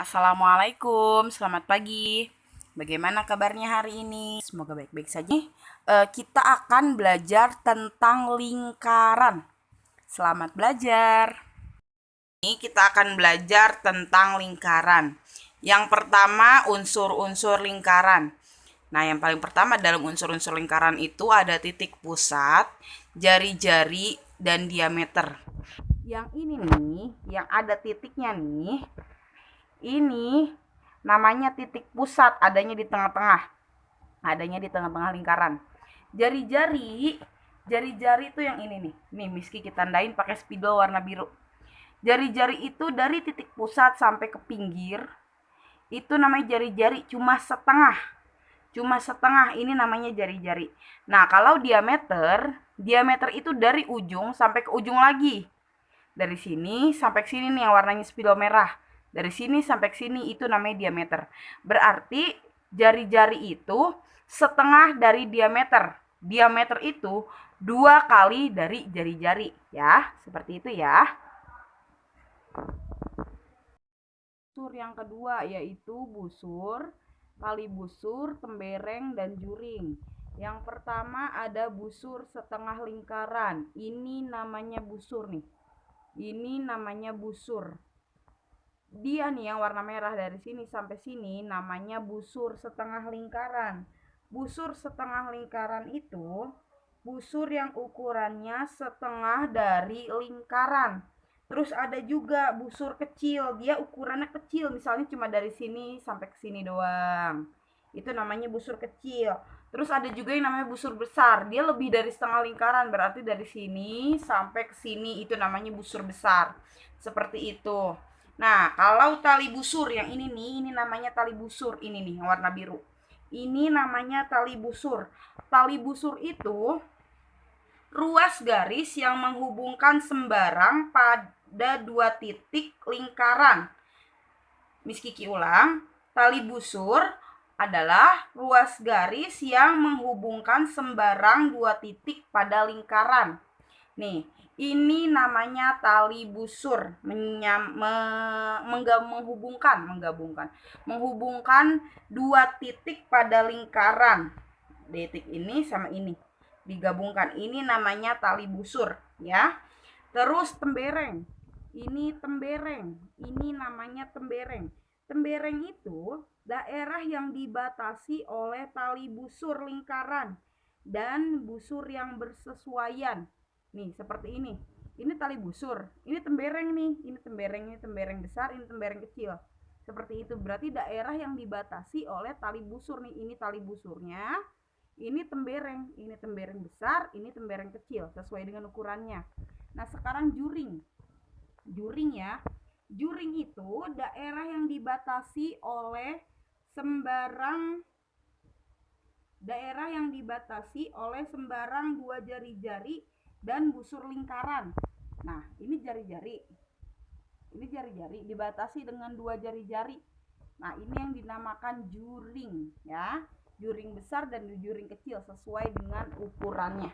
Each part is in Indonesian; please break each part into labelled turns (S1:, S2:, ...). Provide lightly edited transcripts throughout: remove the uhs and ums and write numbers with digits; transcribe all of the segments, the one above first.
S1: Assalamualaikum, selamat pagi. Bagaimana kabarnya hari ini? Semoga baik-baik saja. Kita akan belajar tentang lingkaran. Selamat belajar. Ini kita akan belajar tentang lingkaran. Yang pertama, unsur-unsur lingkaran. Nah, yang paling pertama dalam unsur-unsur lingkaran itu ada titik pusat, jari-jari, dan diameter. Yang ini nih, yang ada titiknya nih, ini namanya titik pusat, adanya di tengah-tengah. Adanya di tengah-tengah lingkaran. Jari-jari, jari-jari itu yang ini nih. Nih, Miski kita tandain pakai spidol warna biru. Jari-jari itu dari titik pusat sampai ke pinggir. Itu namanya jari-jari, cuma setengah. Cuma setengah, ini namanya jari-jari. Nah, kalau diameter, diameter itu dari ujung sampai ke ujung lagi. Dari sini sampai ke sini nih yang warnanya spidol merah. Dari sini sampai ke sini itu namanya diameter. Berarti jari-jari itu setengah dari diameter. Diameter itu 2 kali dari jari-jari ya. Seperti itu ya. Busur yang kedua yaitu busur, tali busur, tembereng, dan juring. Yang pertama ada busur setengah lingkaran. Ini namanya busur nih. Ini namanya busur. Dia nih yang warna merah dari sini sampai sini namanya busur setengah lingkaran. Busur setengah lingkaran itu busur yang ukurannya setengah dari lingkaran. Terus ada juga busur kecil, dia ukurannya kecil, misalnya cuma dari sini sampai ke sini doang. Itu namanya busur kecil. Terus ada juga yang namanya busur besar, dia lebih dari setengah lingkaran, berarti dari sini sampai ke sini itu namanya busur besar. Seperti itu. Nah, kalau tali busur yang ini nih, ini namanya tali busur. Ini nih, warna biru. Ini namanya tali busur. Tali busur itu ruas garis yang menghubungkan sembarang pada 2 titik lingkaran. Miss Kiki ulang, tali busur adalah ruas garis yang menghubungkan sembarang 2 titik pada lingkaran. Nih, ini namanya tali busur, menghubungkan 2 titik pada lingkaran. Titik ini sama ini digabungkan. Ini namanya tali busur, ya. Terus tembereng. Ini tembereng. Ini namanya tembereng. Tembereng itu daerah yang dibatasi oleh tali busur lingkaran dan busur yang bersesuaian. Nih, seperti ini. Ini tali busur, ini tembereng nih. Ini tembereng besar, ini tembereng kecil. Seperti itu. Berarti daerah yang dibatasi oleh tali busur nih. Ini tali busurnya. Ini tembereng besar, ini tembereng kecil sesuai dengan ukurannya. Nah, sekarang juring. Juring ya. Juring itu daerah yang dibatasi oleh sembarang dua jari-jari dan busur lingkaran. Nah, ini jari-jari. Ini jari-jari dibatasi dengan 2 jari-jari. Nah, ini yang dinamakan juring ya. Juring besar dan juring kecil sesuai dengan ukurannya.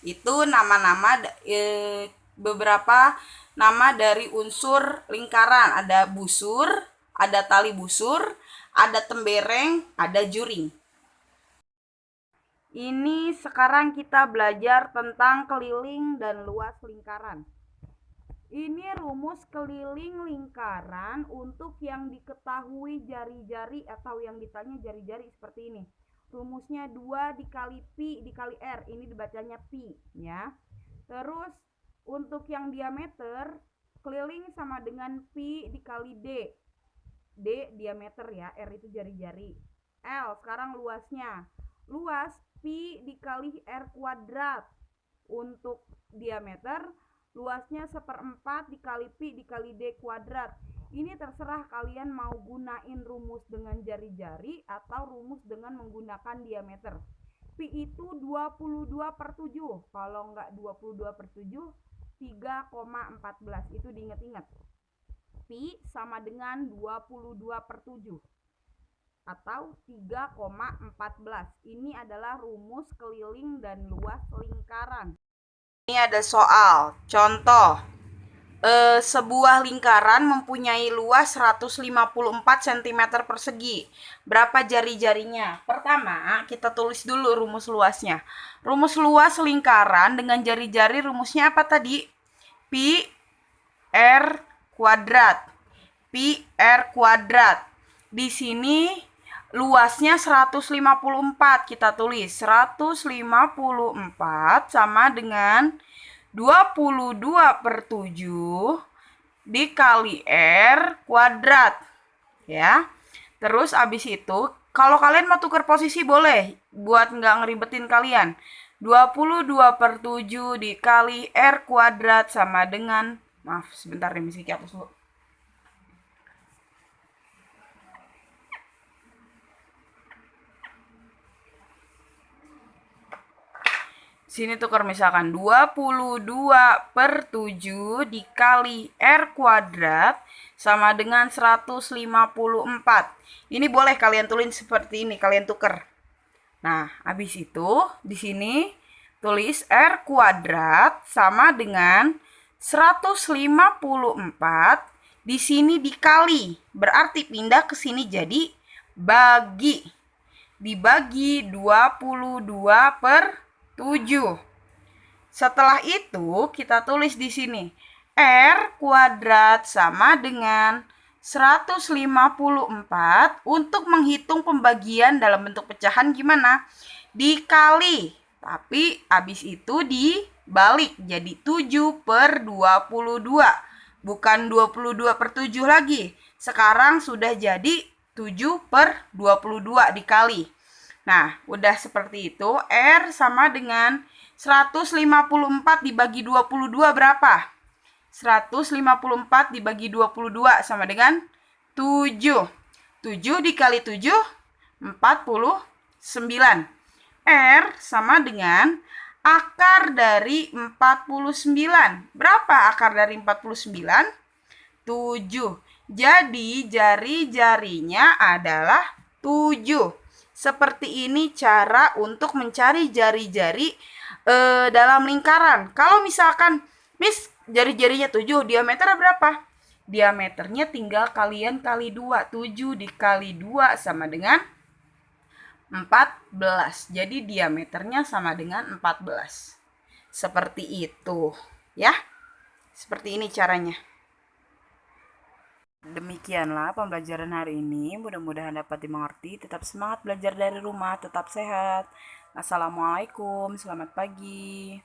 S1: Itu nama-nama beberapa nama dari unsur lingkaran. Ada busur, ada tali busur, ada tembereng, ada juring. Ini sekarang kita belajar tentang keliling dan luas lingkaran. Ini rumus keliling lingkaran untuk yang diketahui jari-jari atau yang ditanya jari-jari seperti ini. Rumusnya 2 dikali pi dikali r. Ini dibacanya pi ya. Terus untuk yang diameter, keliling sama dengan pi dikali d. D diameter ya, r itu jari-jari. L sekarang luasnya. Luas pi dikali r kuadrat. Untuk diameter, luasnya 1/4 dikali pi dikali d kuadrat. Ini terserah kalian mau gunain rumus dengan jari-jari atau rumus dengan menggunakan diameter. Pi itu 22/7. Kalau enggak 22/7, 3,14. Itu diingat-ingat. Pi sama dengan 22/7 atau 3,14. Ini adalah rumus keliling dan luas lingkaran. Ini ada soal, contoh. sebuah lingkaran mempunyai luas 154 cm persegi. Berapa jari-jarinya? Pertama, kita tulis dulu rumus luasnya. Rumus luas lingkaran dengan jari-jari rumusnya apa tadi? Pi R kuadrat. Pi R kuadrat. Di sini luasnya 154. Kita tulis 154 sama dengan 22/7 dikali R kuadrat. Ya. Terus abis itu, kalau kalian mau tukar posisi boleh, buat nggak ngeribetin kalian. 22/7 dikali R kuadrat sama dengan, maaf sebentar nih, misi hapus dulu. Sini tukar misalkan 22/7 dikali R kuadrat sama dengan 154. Ini boleh kalian tulis seperti ini, kalian tukar. Nah, habis itu di sini tulis R kuadrat sama dengan 154, di sini dikali. Berarti pindah ke sini jadi bagi. Dibagi 22/7. Setelah itu kita tulis di sini R kuadrat sama dengan 154. Untuk menghitung pembagian dalam bentuk pecahan gimana? Dikali. Tapi habis itu dibalik jadi 7/22. Bukan 22/7 lagi. Sekarang sudah jadi 7/22 dikali. Nah, udah seperti itu. R sama dengan 154 dibagi 22 berapa? 154 dibagi 22 sama dengan 7. 7 dikali 7, 49. R sama dengan akar dari 49. Berapa akar dari 49? 7. Jadi jari-jarinya adalah 7. Seperti ini cara untuk mencari jari-jari dalam lingkaran. Kalau misalkan, Miss, jari-jarinya 7, diameternya berapa? Diameternya tinggal kalian kali 2. 7 dikali 2 sama dengan 14. Jadi diameternya sama dengan 14. Seperti itu, ya. Seperti ini caranya. Demikianlah pembelajaran hari ini. Mudah-mudahan dapat dimengerti. Tetap semangat belajar dari rumah, tetap sehat. Assalamualaikum, selamat pagi.